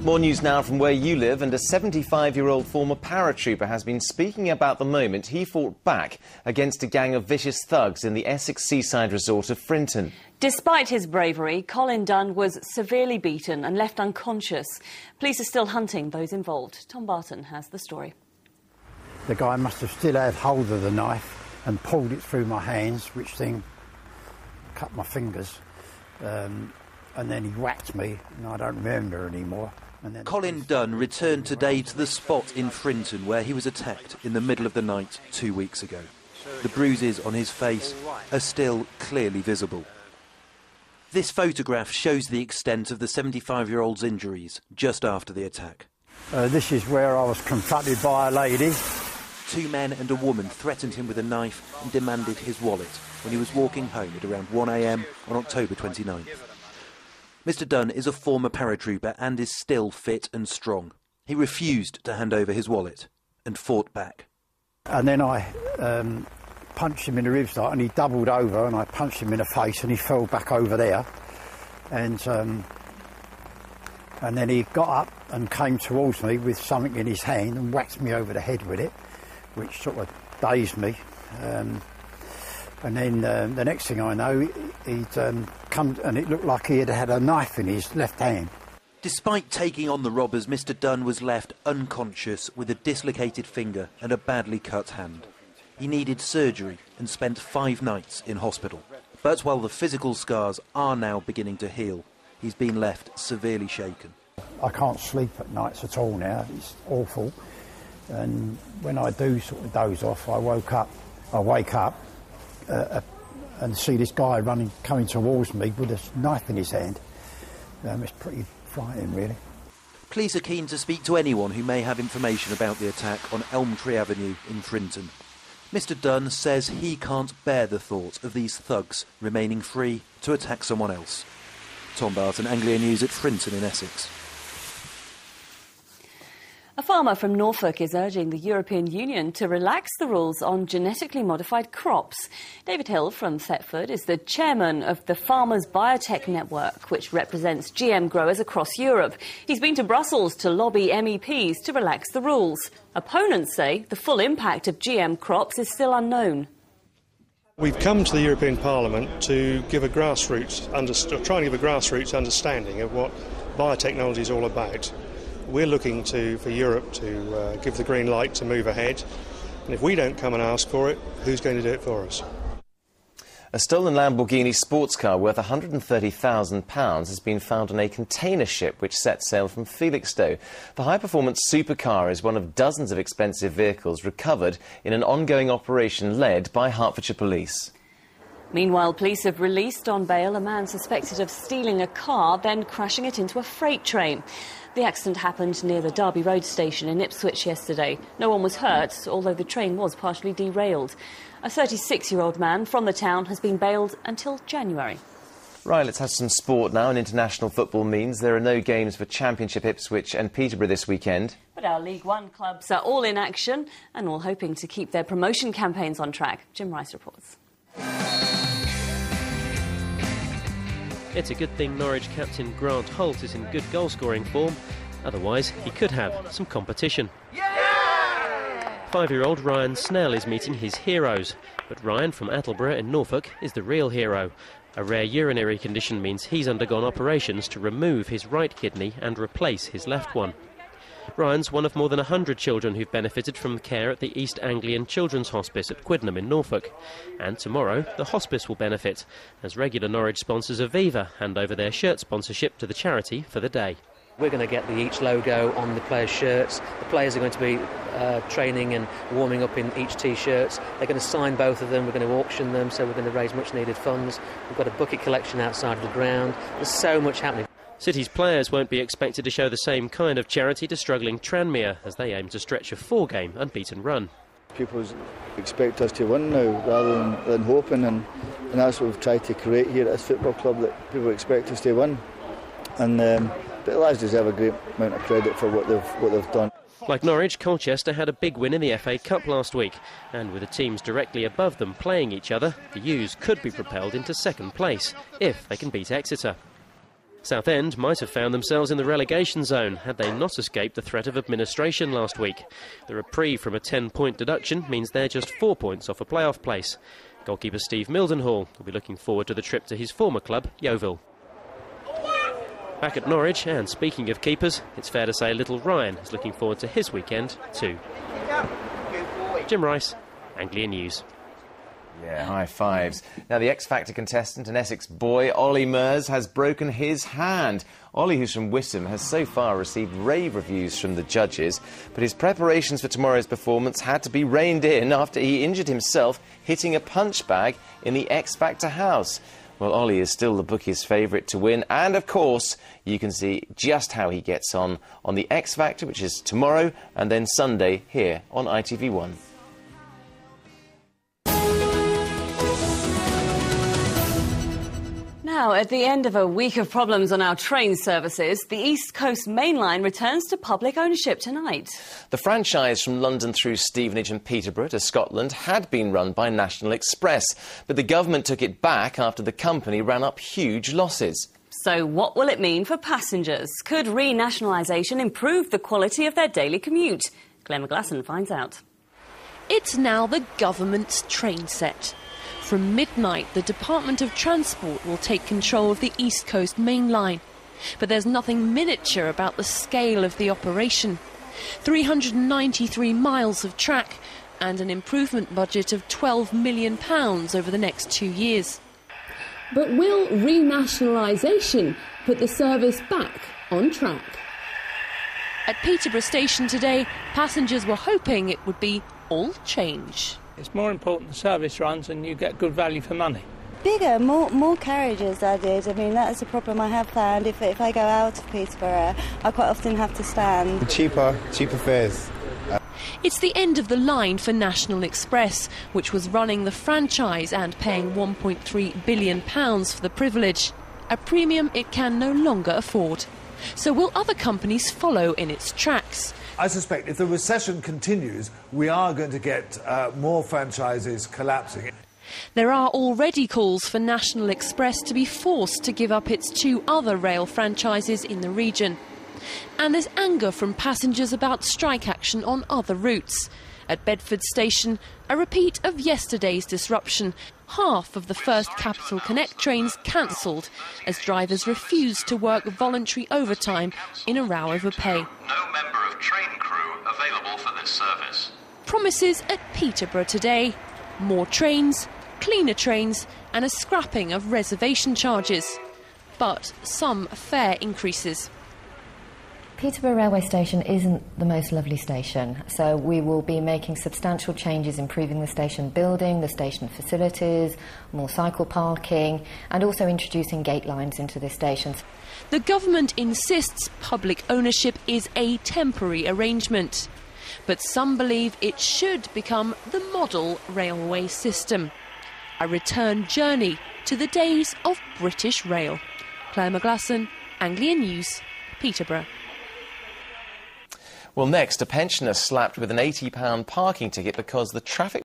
More news now from where you live, and a 75-year-old former paratrooper has been speaking about the moment he fought back against a gang of vicious thugs in the Essex seaside resort of Frinton. Despite his bravery, Colin Dunn was severely beaten and left unconscious. Police are still hunting those involved. Tom Barton has the story. The guy must have still had hold of the knife and pulled it through my hands, which thing cut my fingers. And then he whacked me, and I don't remember anymore. Colin Dunn returned today to the spot in Frinton where he was attacked in the middle of the night 2 weeks ago. The bruises on his face are still clearly visible. This photograph shows the extent of the 75-year-old's injuries just after the attack. This is where I was confronted by a lady. 2 men and a woman threatened him with a knife and demanded his wallet when he was walking home at around 1 a.m. on October 29th. Mr Dunn is a former paratrooper and is still fit and strong. He refused to hand over his wallet and fought back. And then I punched him in the ribs, and he doubled over, and I punched him in the face, and he fell back over there. And then he got up and came towards me with something in his hand and whacked me over the head with it, which sort of dazed me. And then the next thing I know, he'd come, and it looked like he had had a knife in his left hand. Despite taking on the robbers, Mr Dunn was left unconscious with a dislocated finger and a badly cut hand. He needed surgery and spent 5 nights in hospital. But while the physical scars are now beginning to heal, he's been left severely shaken. I can't sleep at nights at all now. It's awful. And when I do sort of doze off, I wake up and see this guy coming towards me with a knife in his hand. It's pretty frightening, really. Police are keen to speak to anyone who may have information about the attack on Elm Tree Avenue in Frinton. Mr Dunn says he can't bear the thought of these thugs remaining free to attack someone else. Tom Barton, Anglian News at Frinton in Essex. A farmer from Norfolk is urging the European Union to relax the rules on genetically modified crops. David Hill from Thetford is the chairman of the Farmers Biotech Network, which represents GM growers across Europe. He's been to Brussels to lobby MEPs to relax the rules. Opponents say the full impact of GM crops is still unknown. We've come to the European Parliament to give try and give a grassroots understanding of what biotechnology is all about. We're looking for Europe to give the green light to move ahead, and if we don't come and ask for it, who's going to do it for us? A stolen Lamborghini sports car worth £130,000 has been found on a container ship which set sail from Felixstowe. The high-performance supercar is one of dozens of expensive vehicles recovered in an ongoing operation led by Hertfordshire Police. Meanwhile, police have released on bail a man suspected of stealing a car, then crashing it into a freight train. The accident happened near the Derby Road station in Ipswich yesterday. No one was hurt, although the train was partially derailed. A 36-year-old man from the town has been bailed until January. Right, let's have some sport now. And international football means there are no games for Championship Ipswich and Peterborough this weekend. But our League One clubs are all in action and all hoping to keep their promotion campaigns on track. Jim Rice reports. It's a good thing Norwich captain Grant Holt is in good goal-scoring form. Otherwise, he could have some competition. 5-year-old Ryan Snell is meeting his heroes. But Ryan from Attleborough in Norfolk is the real hero. A rare urinary condition means he's undergone operations to remove his right kidney and replace his left one. Ryan's one of more than 100 children who've benefited from care at the East Anglian Children's Hospice at Quidnam in Norfolk. And tomorrow, the hospice will benefit, as regular Norwich sponsors Aviva hand over their shirt sponsorship to the charity for the day. We're going to get the Each logo on the players' shirts. The players are going to be training and warming up in Each T-shirts. They're going to sign both of them. We're going to auction them, so we're going to raise much-needed funds. We've got a bucket collection outside of the ground. There's so much happening. City's players won't be expected to show the same kind of charity to struggling Tranmere, as they aim to stretch a 4-game unbeaten run. People expect us to win now rather than hoping, and that's what we've tried to create here at this football club, that people expect us to win. And the lads deserve a great amount of credit for what they've done. Like Norwich, Colchester had a big win in the FA Cup last week, and with the teams directly above them playing each other, the U's could be propelled into second place if they can beat Exeter. Southend might have found themselves in the relegation zone had they not escaped the threat of administration last week. The reprieve from a 10-point deduction means they're just 4 points off a playoff place. Goalkeeper Steve Mildenhall will be looking forward to the trip to his former club, Yeovil. Back at Norwich, and speaking of keepers, it's fair to say little Ryan is looking forward to his weekend too. Jim Rice, Anglian News. Yeah, high fives. Now, the X Factor contestant and Essex boy, Olly has broken his hand. Olly, who's from Witham, has so far received rave reviews from the judges, but his preparations for tomorrow's performance had to be reined in after he injured himself hitting a punch bag in the X Factor house. Well, Olly is still the bookies' favourite to win, and of course, you can see just how he gets on the X Factor, which is tomorrow and then Sunday here on ITV1. Now, at the end of a week of problems on our train services, the East Coast Main Line returns to public ownership tonight. The franchise from London through Stevenage and Peterborough to Scotland had been run by National Express, but the government took it back after the company ran up huge losses. So what will it mean for passengers? Could renationalisation improve the quality of their daily commute? Claire McGlasson finds out. It's now the government's train set. From midnight, the Department of Transport will take control of the East Coast Main Line. But there's nothing miniature about the scale of the operation. 393 miles of track and an improvement budget of £12 million over the next 2 years. But will renationalisation put the service back on track? At Peterborough Station today, passengers were hoping it would be all change. It's more important the service runs and you get good value for money. Bigger, more carriages added. I mean, that is a problem I have found. If I go out of Peterborough, I quite often have to stand. Cheaper fares. It's the end of the line for National Express, which was running the franchise and paying £1.3 billion for the privilege, a premium it can no longer afford. So will other companies follow in its tracks? I suspect if the recession continues, we are going to get more franchises collapsing. There are already calls for National Express to be forced to give up its 2 other rail franchises in the region. And there's anger from passengers about strike action on other routes. At Bedford Station, a repeat of yesterday's disruption. Half of the first Capital Connect trains cancelled as drivers refused to work voluntary overtime in a row over pay. No member of train crew available for this service. Promises at Peterborough today. More trains, cleaner trains and a scrapping of reservation charges. But some fare increases. Peterborough Railway Station isn't the most lovely station, so we will be making substantial changes, improving the station building, the station facilities, more cycle parking, and also introducing gate lines into the station. The government insists public ownership is a temporary arrangement, but some believe it should become the model railway system. A return journey to the days of British Rail. Claire McGlasson, Anglian News, Peterborough. Well, next, a pensioner slapped with an £80 parking ticket because the traffic